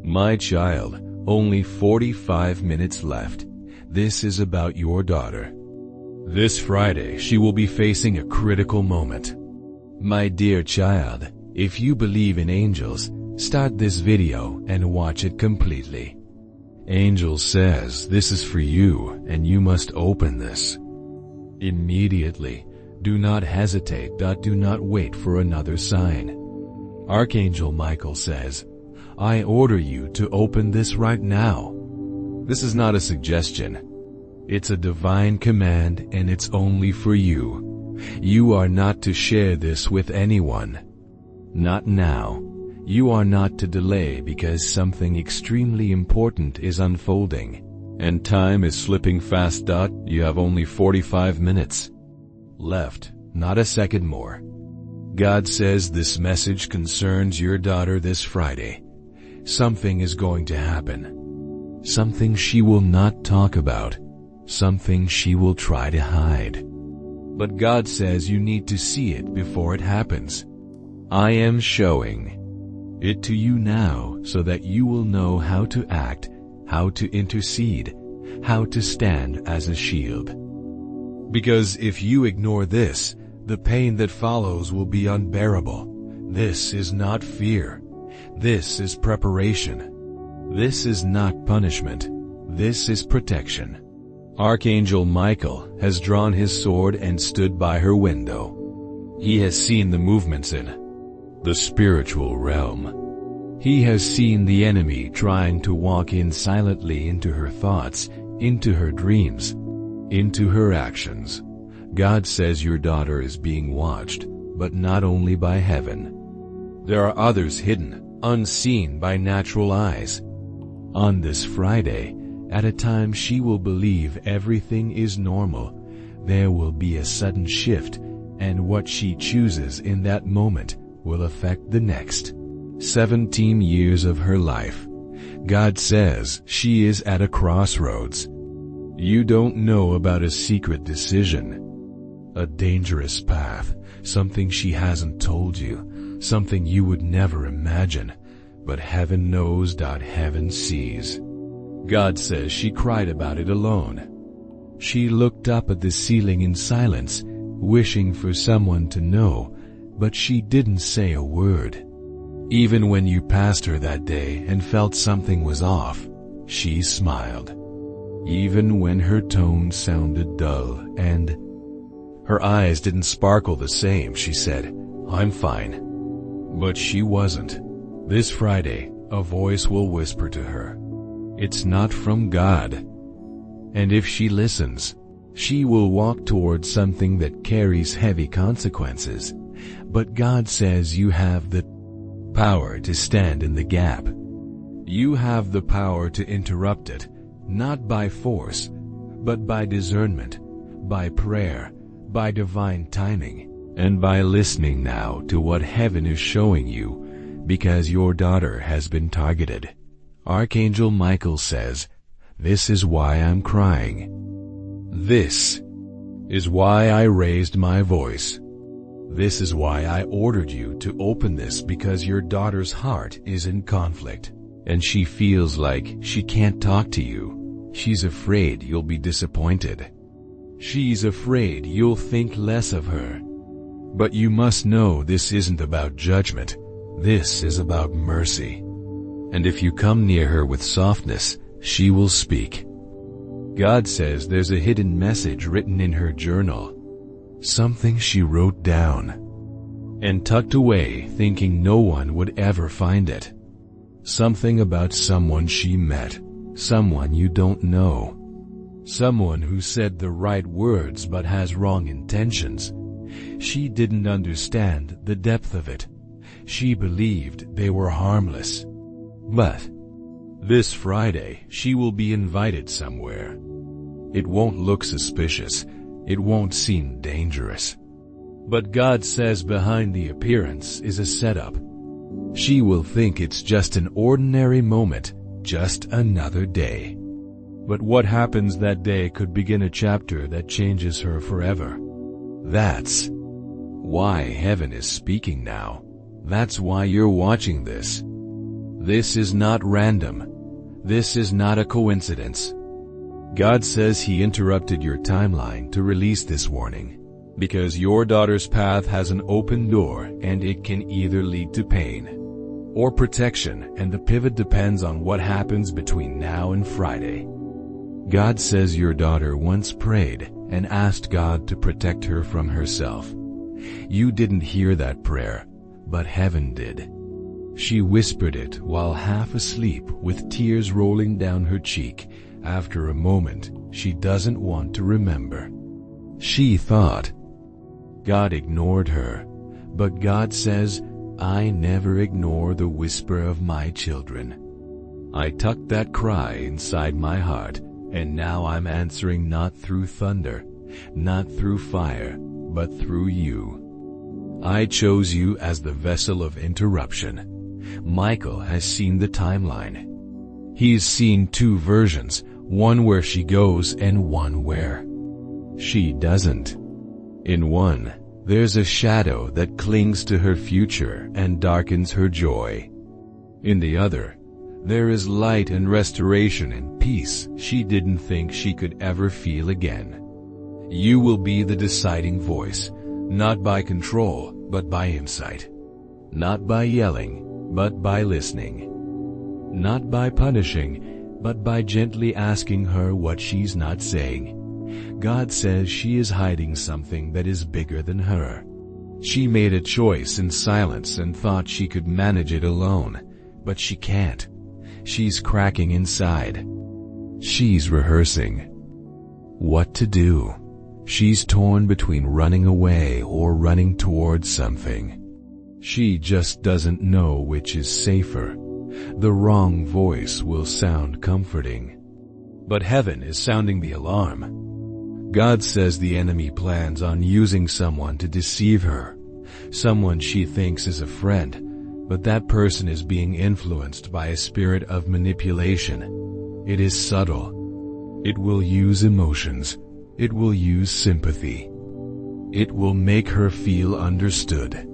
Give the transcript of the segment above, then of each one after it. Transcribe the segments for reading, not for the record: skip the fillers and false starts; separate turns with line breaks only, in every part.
My child, only 45 minutes left. This is about your daughter. This Friday, she will be facing a critical moment. My dear child, if you believe in angels, start this video and watch it completely. Angel says this is for you and you must open this immediately. Do not hesitate. Do not wait for another sign. Archangel Michael says, I order you to open this right now. This is not a suggestion. It's a divine command and it's only for you. You are not to share this with anyone. Not now. You are not to delay because something extremely important is unfolding. And time is slipping fast. You have only 45 minutes left, not a second more. God says this message concerns your daughter this Friday. Something is going to happen. Something she will not talk about. Something she will try to hide. But God says you need to see it before it happens. I am showing it to you now so that you will know how to act, how to intercede, how to stand as a shield. Because if you ignore this, the pain that follows will be unbearable. This is not fear. This is preparation. This is not punishment. This is protection. Archangel Michael has drawn his sword and stood by her window. He has seen the movements in the spiritual realm. He has seen the enemy trying to walk in silently into her thoughts, into her dreams, into her actions. God says your daughter is being watched, but not only by heaven. There are others hidden, unseen by natural eyes. On this Friday, at a time she will believe everything is normal, there will be a sudden shift, and what she chooses in that moment will affect the next 17 years of her life. God says she is at a crossroads. You don't know about a secret decision, a dangerous path, something she hasn't told you, something you would never imagine, but heaven knows. Heaven sees. God says she cried about it alone. She looked up at the ceiling in silence, wishing for someone to know, but she didn't say a word. Even when you passed her that day and felt something was off, she smiled. Even when her tone sounded dull and her eyes didn't sparkle the same, she said, I'm fine. But she wasn't. This Friday, a voice will whisper to her, it's not from God. And if she listens, she will walk towards something that carries heavy consequences. But God says you have the power to stand in the gap. You have the power to interrupt it, not by force, but by discernment, by prayer, by divine timing, and by listening now to what heaven is showing you, because your daughter has been targeted. Archangel Michael says, this is why I'm crying. This is why I raised my voice. This is why I ordered you to open this, because your daughter's heart is in conflict, and she feels like she can't talk to you. She's afraid you'll be disappointed. She's afraid you'll think less of her. But you must know this isn't about judgment. This is about mercy. And if you come near her with softness, she will speak. God says there's a hidden message written in her journal. Something she wrote down and tucked away, thinking no one would ever find it. Something about someone she met, someone you don't know. Someone who said the right words but has wrong intentions. She didn't understand the depth of it. She believed they were harmless. But this Friday, she will be invited somewhere. It won't look suspicious. It won't seem dangerous. But God says behind the appearance is a setup. She will think it's just an ordinary moment, just another day. But what happens that day could begin a chapter that changes her forever. That's why heaven is speaking now. That's why you're watching this. This is not random. This is not a coincidence. God says He interrupted your timeline to release this warning, because your daughter's path has an open door and it can either lead to pain or protection, and the pivot depends on what happens between now and Friday. God says your daughter once prayed and asked God to protect her from herself. You didn't hear that prayer, but heaven did. She whispered it while half asleep with tears rolling down her cheek after a moment she doesn't want to remember. She thought God ignored her, but God says, I never ignore the whisper of my children. I tucked that cry inside my heart, and now I'm answering not through thunder, not through fire, but through you. I chose you as the vessel of interruption. Michael has seen the timeline. He's seen two versions, one where she goes and one where she doesn't. In one, there's a shadow that clings to her future and darkens her joy. In the other, there is light and restoration and peace she didn't think she could ever feel again. You will be the deciding voice, not by control, but by insight. Not by yelling, but by listening. Not by punishing, but by gently asking her what she's not saying. God says she is hiding something that is bigger than her. She made a choice in silence and thought she could manage it alone, but she can't. She's cracking inside. She's rehearsing what to do. She's torn between running away or running towards something. She just doesn't know which is safer. The wrong voice will sound comforting, but heaven is sounding the alarm. God says the enemy plans on using someone to deceive her, someone she thinks is a friend, but that person is being influenced by a spirit of manipulation. It is subtle. It will use emotions. It will use sympathy. It will make her feel understood.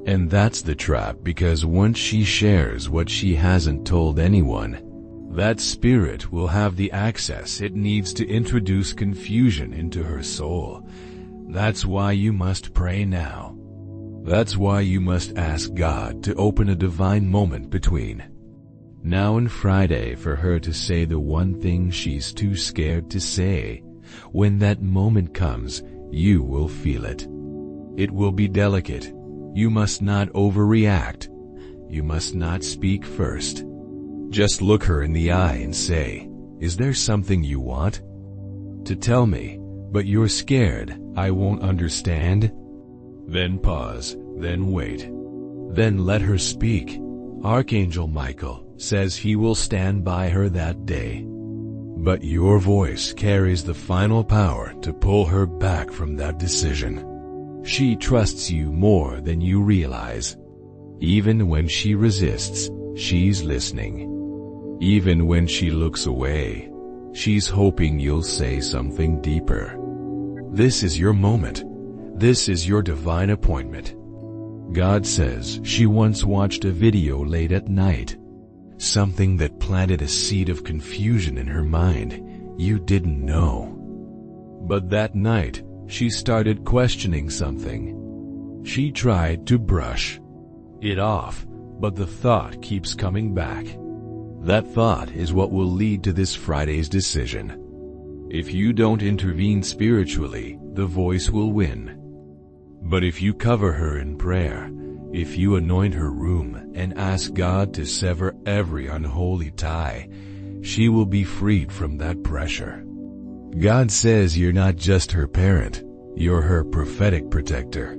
And that's the trap, because once she shares what she hasn't told anyone, that spirit will have the access it needs to introduce confusion into her soul. That's why you must pray now. That's why you must ask God to open a divine moment between now and Friday for her to say the one thing she's too scared to say. When that moment comes, you will feel it. It will be delicate. You must not overreact. You must not speak first. Just look her in the eye and say, is there something you want to tell me, but you're scared I won't understand? Then pause, then wait. Then let her speak. Archangel Michael says he will stand by her that day. But your voice carries the final power to pull her back from that decision. She trusts you more than you realize. Even when she resists, she's listening. Even when she looks away, she's hoping you'll say something deeper. This is your moment. This is your divine appointment. God says she once watched a video late at night. Something that planted a seed of confusion in her mind. You didn't know. But that night, she started questioning something. She tried to brush it off, but the thought keeps coming back. That thought is what will lead to this Friday's decision. If you don't intervene spiritually, the voice will win. But if you cover her in prayer, if you anoint her room and ask God to sever every unholy tie, she will be freed from that pressure. God says you're not just her parent, you're her prophetic protector.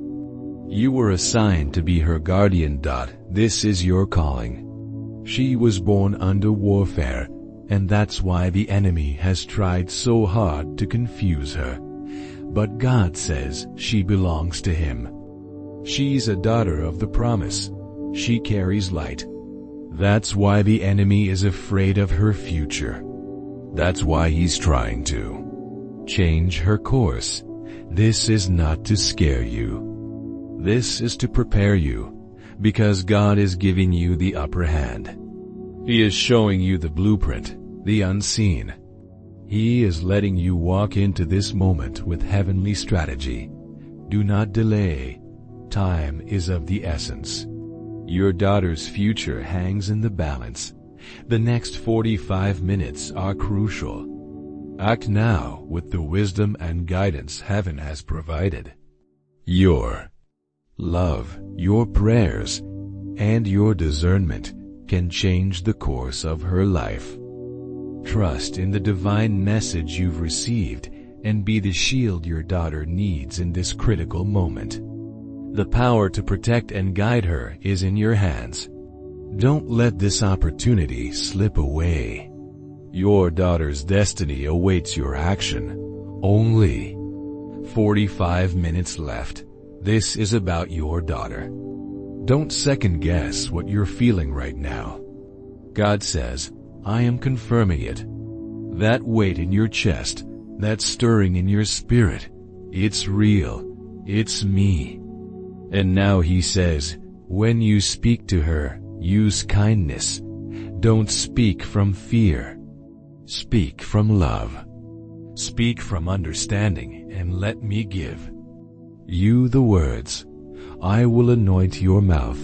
You were assigned to be her guardian. This is your calling. She was born under warfare, and that's why the enemy has tried so hard to confuse her. But God says she belongs to Him. She's a daughter of the promise. She carries light. That's why the enemy is afraid of her future. That's why he's trying to change her course. This is not to scare you. This is to prepare you, because God is giving you the upper hand. He is showing you the blueprint, the unseen. He is letting you walk into this moment with heavenly strategy. Do not delay. Time is of the essence. Your daughter's future hangs in the balance. The next 45 minutes are crucial. Act now with the wisdom and guidance heaven has provided. Your love, your prayers, and your discernment can change the course of her life. Trust in the divine message you've received and be the shield your daughter needs in this critical moment. The power to protect and guide her is in your hands. Don't let this opportunity slip away. Your daughter's destiny awaits your action. Only 45 minutes left. This is about your daughter. Don't second guess what you're feeling right now. God says, I am confirming it. That weight in your chest, that stirring in your spirit, it's real. It's me. And now he says, when you speak to her, use kindness. Don't speak from fear. Speak from love. Speak from understanding and let me give you the words. I will anoint your mouth.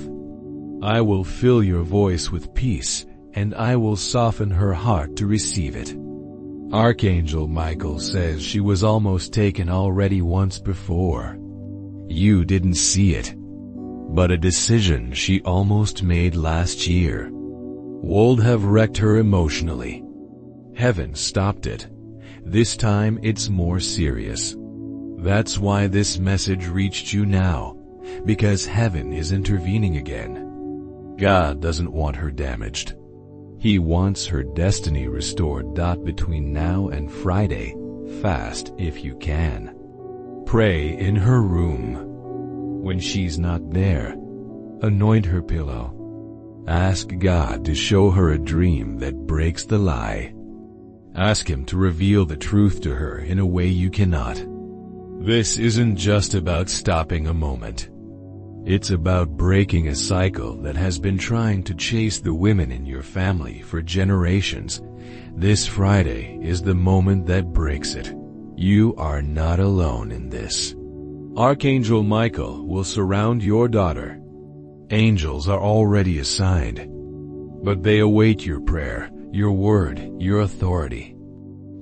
I will fill your voice with peace, and I will soften her heart to receive it. Archangel Michael says she was almost taken already once before. You didn't see it, but a decision she almost made last year would have wrecked her emotionally. Heaven stopped it. This time it's more serious. That's why this message reached you now, because heaven is intervening again. God doesn't want her damaged. He wants her destiny restored. Between now and Friday, fast if you can. Pray in her room. When she's not there, anoint her pillow. Ask God to show her a dream that breaks the lie. Ask Him to reveal the truth to her in a way you cannot. This isn't just about stopping a moment. It's about breaking a cycle that has been trying to chase the women in your family for generations. This Friday is the moment that breaks it. You are not alone in this. Archangel Michael will surround your daughter. Angels are already assigned, but they await your prayer, your word, your authority.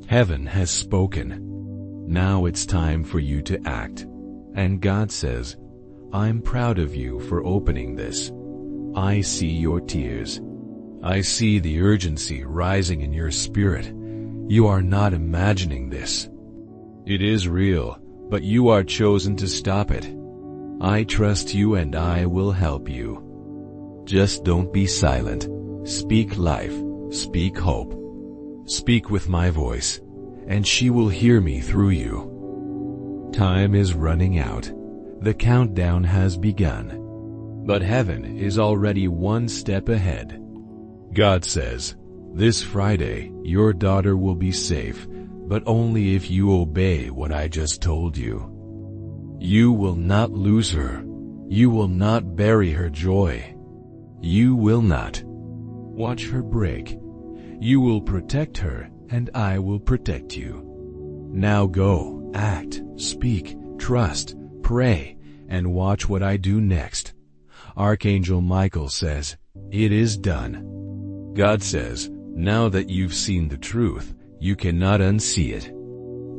Heaven has spoken. Now it's time for you to act. And God says, I'm proud of you for opening this. I see your tears. I see the urgency rising in your spirit. You are not imagining this. It is real, but you are chosen to stop it. I trust you and I will help you. Just don't be silent. Speak life. Speak hope. Speak with my voice, and she will hear me through you. Time is running out. The countdown has begun. But heaven is already one step ahead. God says, this Friday your daughter will be safe, but only if you obey what I just told you. You will not lose her. You will not bury her joy. You will not watch her break. You will protect her, and I will protect you. Now go, act, speak, trust, pray, and watch what I do next. Archangel Michael says, it is done. God says, now that you've seen the truth, you cannot unsee it.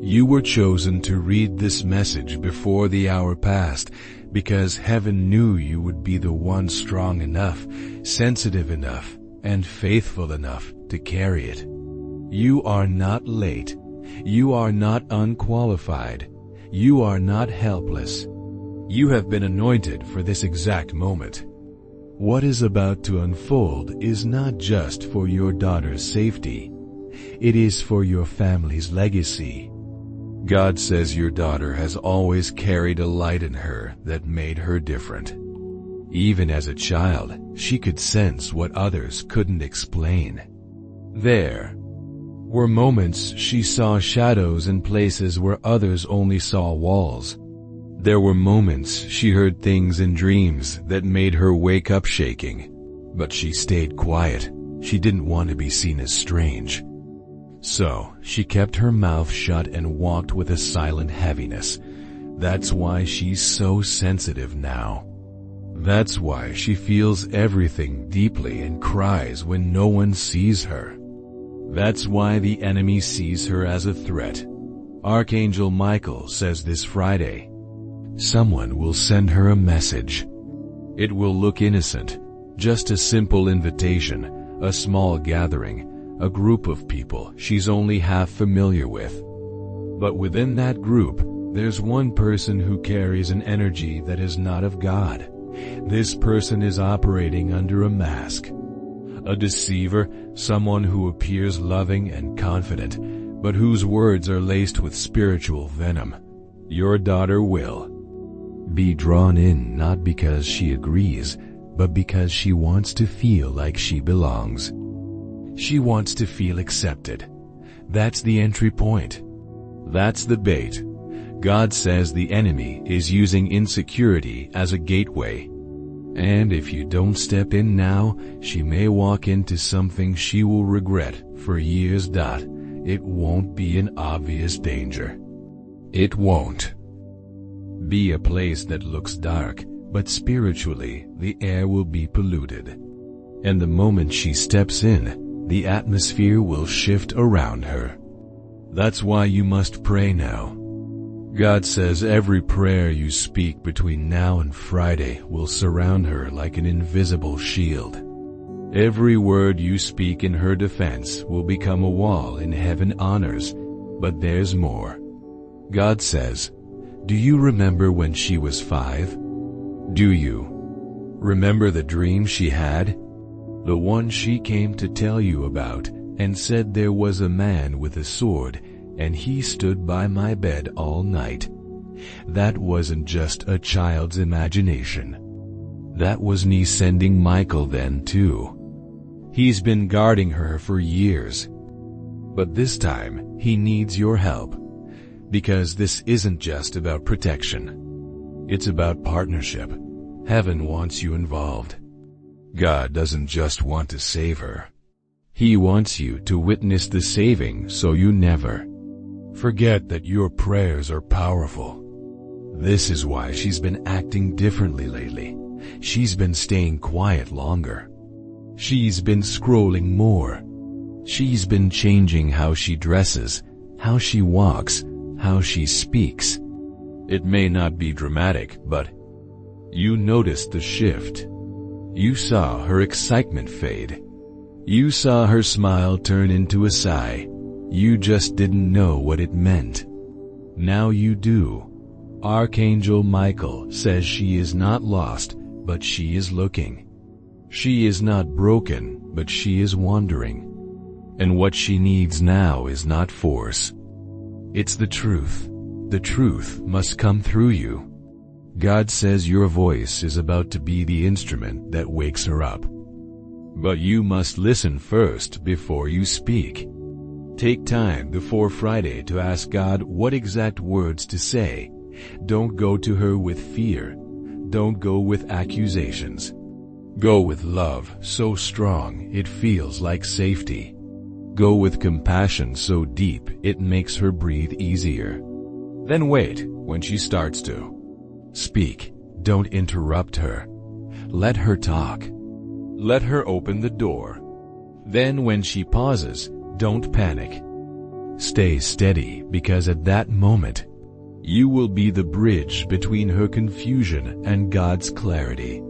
You were chosen to read this message before the hour passed, because heaven knew you would be the one strong enough, sensitive enough, and faithful enough to carry it. You are not late. You are not unqualified. You are not helpless. You have been anointed for this exact moment. What is about to unfold is not just for your daughter's safety. It is for your family's legacy. God says your daughter has always carried a light in her that made her different. Even as a child, she could sense what others couldn't explain. There were moments she saw shadows in places where others only saw walls. There were moments she heard things in dreams that made her wake up shaking, but she stayed quiet. She didn't want to be seen as strange. So, she kept her mouth shut and walked with a silent heaviness. That's why she's so sensitive now. That's why she feels everything deeply and cries when no one sees her. That's why the enemy sees her as a threat. Archangel Michael says this Friday, someone will send her a message. It will look innocent, just a simple invitation, a small gathering, a group of people she's only half familiar with. But within that group, there's one person who carries an energy that is not of God. This person is operating under a mask. A deceiver, someone who appears loving and confident, but whose words are laced with spiritual venom. Your daughter will be drawn in not because she agrees, but because she wants to feel like she belongs. She wants to feel accepted. That's the entry point. That's the bait. God says the enemy is using insecurity as a gateway. And if you don't step in now, she may walk into something she will regret for years. It won't be an obvious danger. It won't be a place that looks dark, but spiritually the air will be polluted. And the moment she steps in, the atmosphere will shift around her. That's why you must pray now. God says every prayer you speak between now and Friday will surround her like an invisible shield. Every word you speak in her defense will become a wall in heaven honors. But there's more. God says, do you remember when she was 5? Do you remember the dream she had? The one she came to tell you about and said there was a man with a sword and he stood by my bed all night. That wasn't just a child's imagination. That was me sending Michael then too. He's been guarding her for years. But this time, he needs your help. Because this isn't just about protection. It's about partnership. Heaven wants you involved. God doesn't just want to save her. He wants you to witness the saving so you never forget that your prayers are powerful. This is why she's been acting differently lately. She's been staying quiet longer. She's been scrolling more. She's been changing how she dresses, how she walks, how she speaks. It may not be dramatic, but you noticed the shift. You saw her excitement fade. You saw her smile turn into a sigh. You just didn't know what it meant. Now you do. Archangel Michael says she is not lost, but she is looking. She is not broken, but she is wandering. And what she needs now is not force. It's the truth. The truth must come through you. God says your voice is about to be the instrument that wakes her up. But you must listen first before you speak. Take time before Friday to ask God what exact words to say. Don't go to her with fear. Don't go with accusations. Go with love so strong it feels like safety. Go with compassion so deep it makes her breathe easier. Then wait when she starts to speak. Don't interrupt her. Let her talk. Let her open the door. Then when she pauses, don't panic. Stay steady, because at that moment, you will be the bridge between her confusion and God's clarity.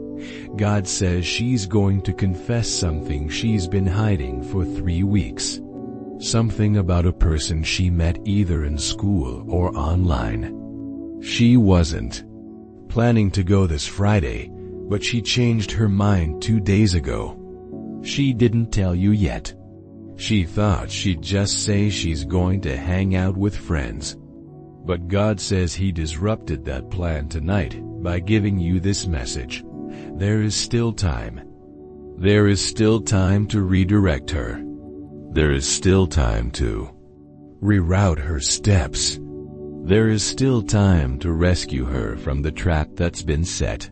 God says she's going to confess something she's been hiding for 3 weeks. Something about a person she met either in school or online. She wasn't planning to go this Friday, but she changed her mind 2 days ago. She didn't tell you yet. She thought she'd just say she's going to hang out with friends. But God says He disrupted that plan tonight by giving you this message. There is still time. There is still time to redirect her. There is still time to reroute her steps. There is still time to rescue her from the trap that's been set.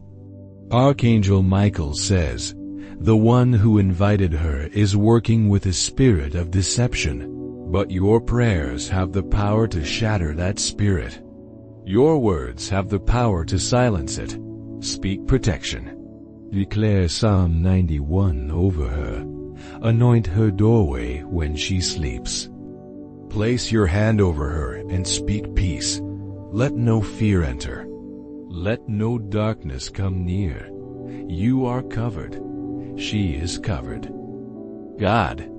Archangel Michael says, The one who invited her is working with a spirit of deception, but your prayers have the power to shatter that spirit. Your words have the power to silence it. Speak protection. Declare Psalm 91 over her. Anoint her doorway when she sleeps. Place your hand over her and speak peace. Let no fear enter. Let no darkness come near. You are covered. She is covered. God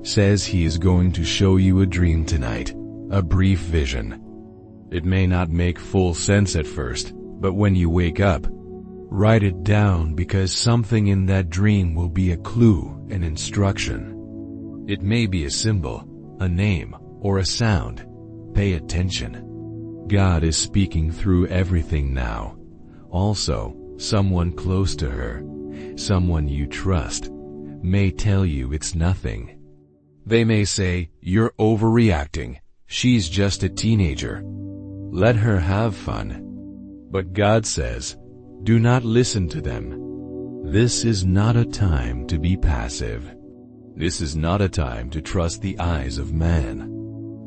says He is going to show you a dream tonight, a brief vision. It may not make full sense at first, but when you wake up, write it down because something in that dream will be a clue, an instruction. It may be a symbol, a name, or a sound. Pay attention. God is speaking through everything now. Also, someone close to her, someone you trust, may tell you it's nothing. They may say, "You're overreacting. She's just a teenager. Let her have fun." But God says, do not listen to them. This is not a time to be passive. This is not a time to trust the eyes of man.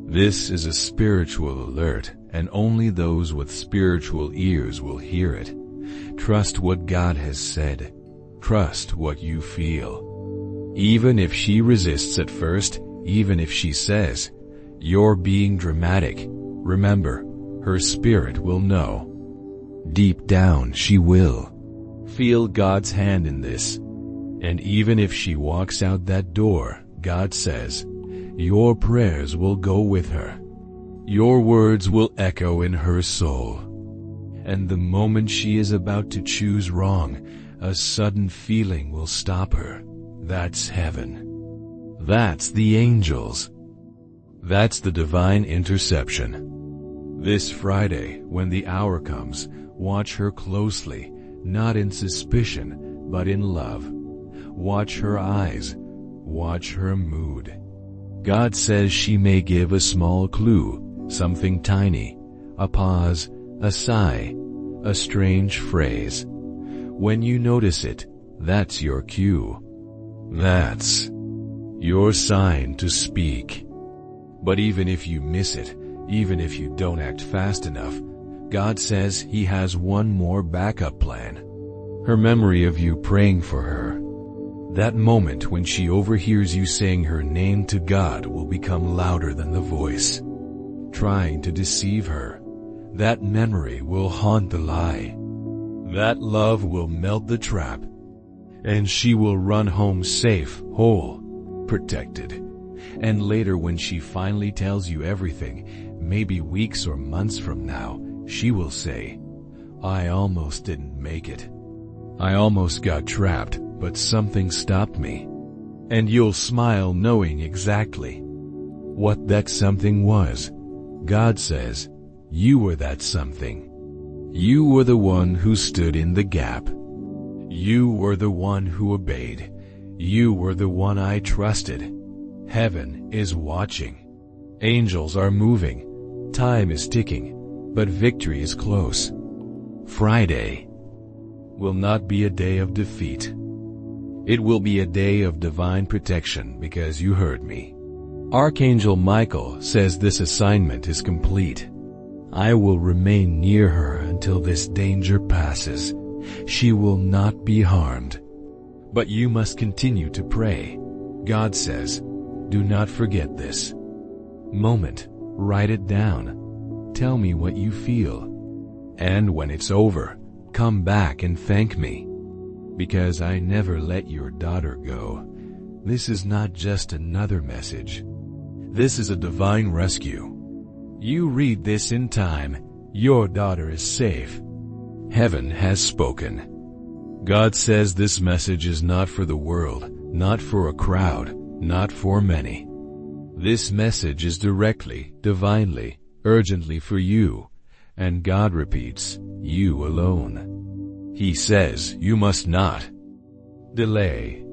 This is a spiritual alert, and only those with spiritual ears will hear it. Trust what God has said. Trust what you feel. Even if she resists at first, even if she says, "You're being dramatic," remember, her spirit will know. Deep down she will feel God's hand in this. And even if she walks out that door, God says, your prayers will go with her. Your words will echo in her soul. And the moment she is about to choose wrong, a sudden feeling will stop her. That's heaven. That's the angels. That's the divine interception. This Friday, when the hour comes, watch her closely, not in suspicion, but in love. Watch her eyes. Watch her mood. God says she may give a small clue, something tiny, a pause, a sigh, a strange phrase. When you notice it, that's your cue. That's your sign to speak. But even if you miss it, even if you don't act fast enough, God says He has one more backup plan. Her memory of you praying for her. That moment when she overhears you saying her name to God will become louder than the voice trying to deceive her. That memory will haunt the lie. That love will melt the trap. And she will run home safe, whole, protected. And later when she finally tells you everything, maybe weeks or months from now, she will say, I almost didn't make it. I almost got trapped, but something stopped me. And you'll smile knowing exactly what that something was. God says, you were that something. You were the one who stood in the gap. You were the one who obeyed. You were the one I trusted. Heaven is watching. Angels are moving. Time is ticking, but victory is close. Friday will not be a day of defeat. It will be a day of divine protection because you heard me. Archangel Michael says this assignment is complete. I will remain near her until this danger passes. She will not be harmed. But you must continue to pray. God says, do not forget this moment. Write it down. Tell me what you feel. And when it's over, come back and thank me. Because I never let your daughter go. This is not just another message. This is a divine rescue. You read this in time, your daughter is safe. Heaven has spoken. God says this message is not for the world, not for a crowd, not for many. This message is directly, divinely, urgently for you. And God repeats, you alone. He says you must not delay.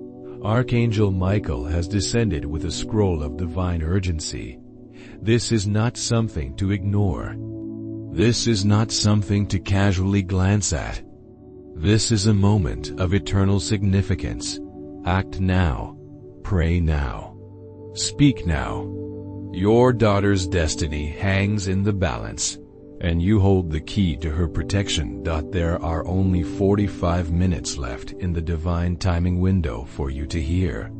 Archangel Michael has descended with a scroll of divine urgency. This is not something to ignore. This is not something to casually glance at. This is a moment of eternal significance. Act now. Pray now. Speak now. Your daughter's destiny hangs in the balance, and you hold the key to her protection. There are only 45 minutes left in the divine timing window for you to hear,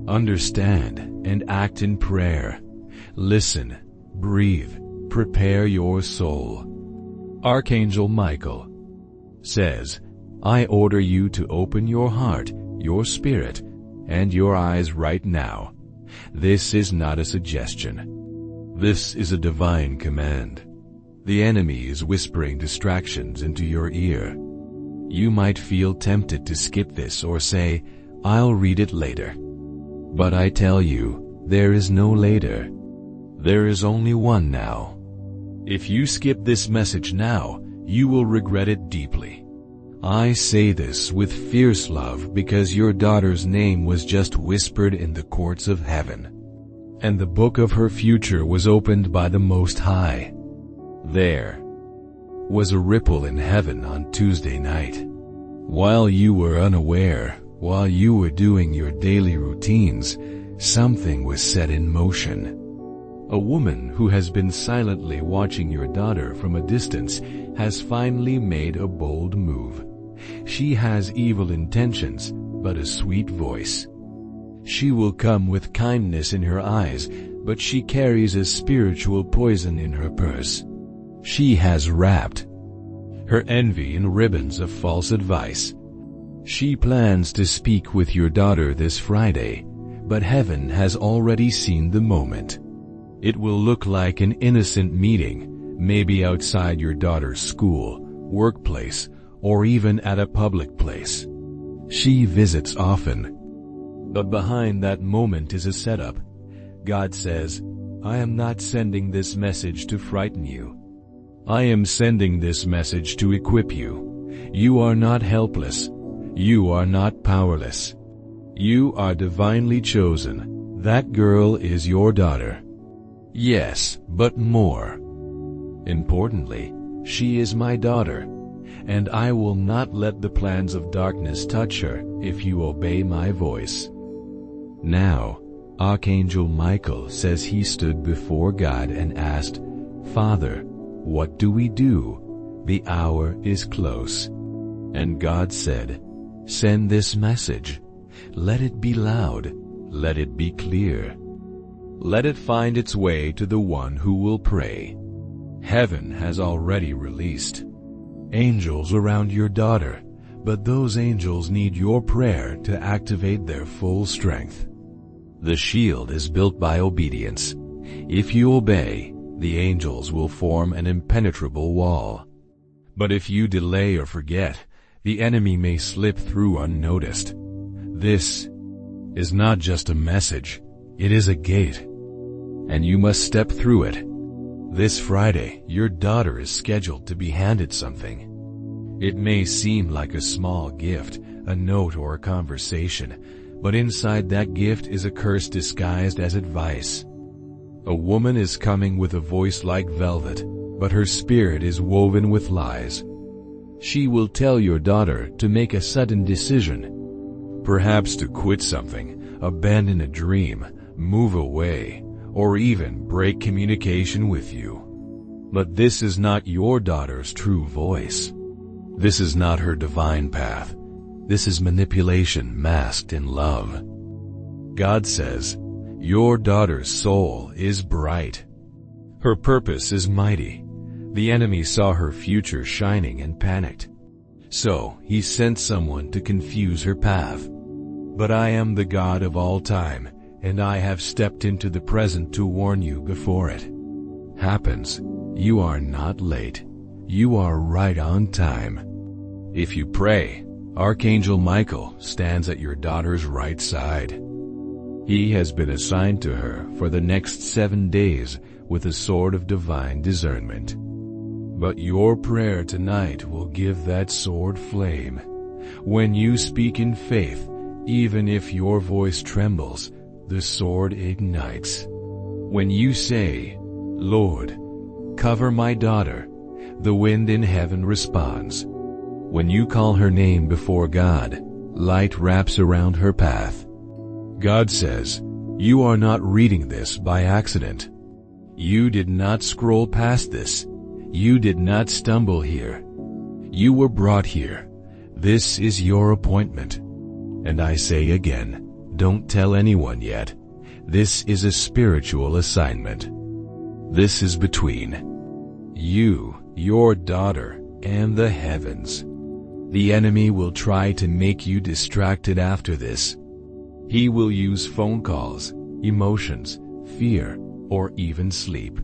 understand, and act in prayer. Listen, breathe, prepare your soul. Archangel Michael says, I order you to open your heart, your spirit, and your eyes right now. This is not a suggestion. This is a divine command. The enemy is whispering distractions into your ear. You might feel tempted to skip this or say, I'll read it later. But I tell you, there is no later. There is only one now. If you skip this message now, you will regret it deeply. I say this with fierce love because your daughter's name was just whispered in the courts of heaven, and the book of her future was opened by the Most High. There was a ripple in heaven on Tuesday night. While you were unaware, while you were doing your daily routines, something was set in motion. A woman who has been silently watching your daughter from a distance has finally made a bold move. She has evil intentions, but a sweet voice. She will come with kindness in her eyes, but she carries a spiritual poison in her purse. She has wrapped her envy in ribbons of false advice. She plans to speak with your daughter this Friday, but heaven has already seen the moment. It will look like an innocent meeting, maybe outside your daughter's school, workplace, or even at a public place. She visits often. But behind that moment is a setup. God says, I am not sending this message to frighten you. I am sending this message to equip you. You are not helpless. You are not powerless. You are divinely chosen. That girl is your daughter. Yes, but more importantly, she is my daughter, and I will not let the plans of darkness touch her if you obey my voice. Now, Archangel Michael says he stood before God and asked, Father, what do we do? The hour is close. And God said, send this message. Let it be loud. Let it be clear. Let it find its way to the one who will pray. Heaven has already released angels around your daughter, but those angels need your prayer to activate their full strength. The shield is built by obedience. If you obey, the angels will form an impenetrable wall. But if you delay or forget, the enemy may slip through unnoticed. This is not just a message, it is a gate, and you must step through it. This Friday, your daughter is scheduled to be handed something. It may seem like a small gift, a note or a conversation, but inside that gift is a curse disguised as advice. A woman is coming with a voice like velvet, but her spirit is woven with lies. She will tell your daughter to make a sudden decision, perhaps to quit something, abandon a dream, move away, or even break communication with you. But this is not your daughter's true voice. This is not her divine path. This is manipulation masked in love. God says, your daughter's soul is bright. Her purpose is mighty. The enemy saw her future shining and panicked. So he sent someone to confuse her path. But I am the God of all time, and I have stepped into the present to warn you before it happens. You are not late. You are right on time. If you pray, Archangel Michael stands at your daughter's right side. He has been assigned to her for the next 7 days with a sword of divine discernment. But your prayer tonight will give that sword flame. When you speak in faith, even if your voice trembles, the sword ignites. When you say, Lord, cover my daughter, the wind in heaven responds. When you call her name before God, light wraps around her path. God says, you are not reading this by accident. You did not scroll past this. You did not stumble here. You were brought here. This is your appointment. And I say again, don't tell anyone yet. This is a spiritual assignment. This is between you, your daughter, and the heavens. The enemy will try to make you distracted after this. He will use phone calls, emotions, fear, or even sleep.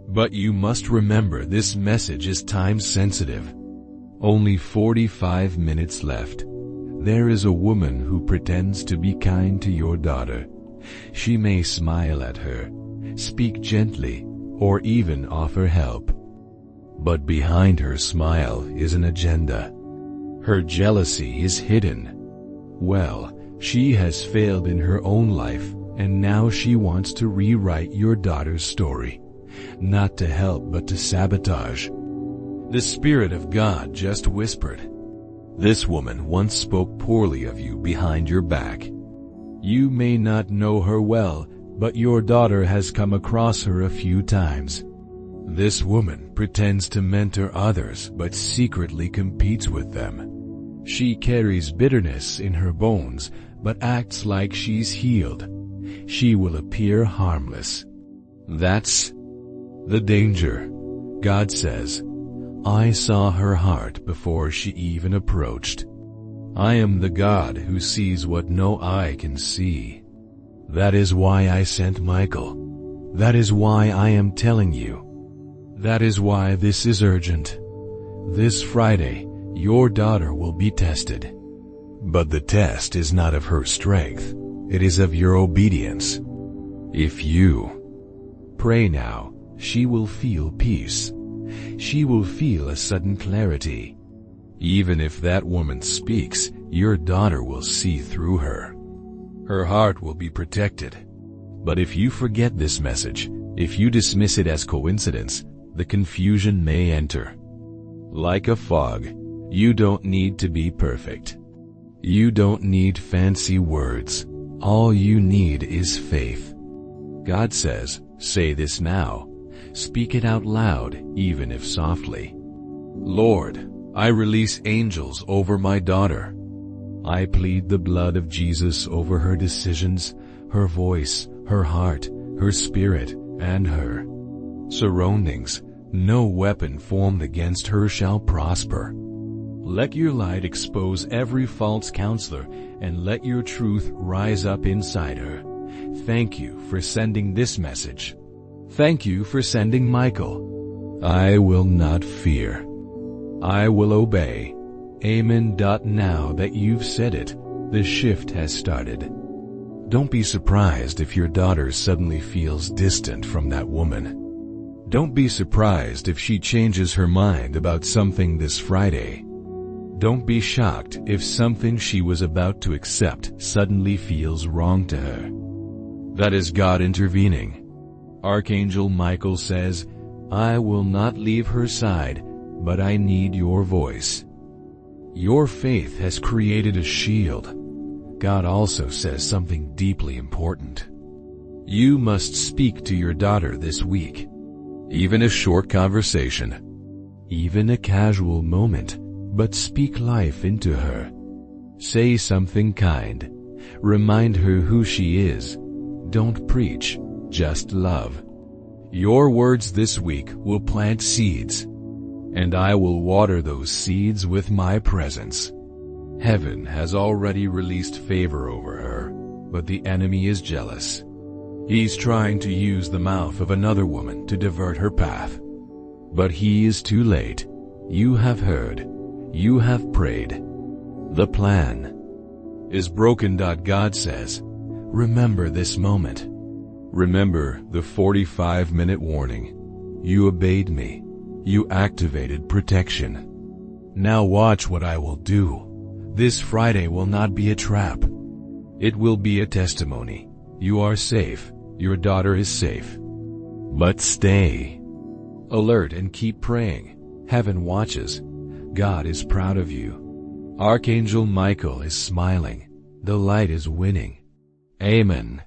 But you must remember this message is time sensitive. Only 45 minutes left. There is a woman who pretends to be kind to your daughter. She may smile at her, speak gently, or even offer help. But behind her smile is an agenda. Her jealousy is hidden. Well, she has failed in her own life, and now she wants to rewrite your daughter's story. Not to help, but to sabotage. The Spirit of God just whispered. This woman once spoke poorly of you behind your back. You may not know her well, but your daughter has come across her a few times. This woman pretends to mentor others but secretly competes with them. She carries bitterness in her bones but acts like she's healed. She will appear harmless. That's the danger. God says, I saw her heart before she even approached. I am the God who sees what no eye can see. That is why I sent Michael. That is why I am telling you. That is why this is urgent. This Friday, your daughter will be tested. But the test is not of her strength. It is of your obedience. If you pray now, she will feel peace. She will feel a sudden clarity. Even if that woman speaks, your daughter will see through her. Her heart will be protected. But if you forget this message, if you dismiss it as coincidence, the confusion may enter. Like a fog, you don't need to be perfect. You don't need fancy words. All you need is faith. God says, say this now. Speak it out loud, even if softly. Lord, I release angels over my daughter. I plead the blood of Jesus over her decisions, her voice, her heart, her spirit, and her surroundings. No weapon formed against her shall prosper. Let your light expose every false counselor, and let your truth rise up inside her. Thank you for sending this message. Thank you for sending Michael. I will not fear. I will obey. Amen. Now that you've said it, the shift has started. Don't be surprised if your daughter suddenly feels distant from that woman. Don't be surprised if she changes her mind about something this Friday. Don't be shocked if something she was about to accept suddenly feels wrong to her. That is God intervening. Archangel Michael says, I will not leave her side, but I need your voice. Your faith has created a shield. God also says something deeply important. You must speak to your daughter this week. Even a short conversation. Even a casual moment, but speak life into her. Say something kind. Remind her who she is. Don't preach, just love. Your words this week will plant seeds, and I will water those seeds with my presence. Heaven has already released favor over her, but the enemy is jealous. He's trying to use the mouth of another woman to divert her path. But he is too late. You have heard. You have prayed. The plan is broken. God says, remember this moment. Remember the 45-minute warning. You obeyed me. You activated protection. Now watch what I will do. This Friday will not be a trap. It will be a testimony. You are safe. Your daughter is safe. But stay alert and keep praying. Heaven watches. God is proud of you. Archangel Michael is smiling. The light is winning. Amen.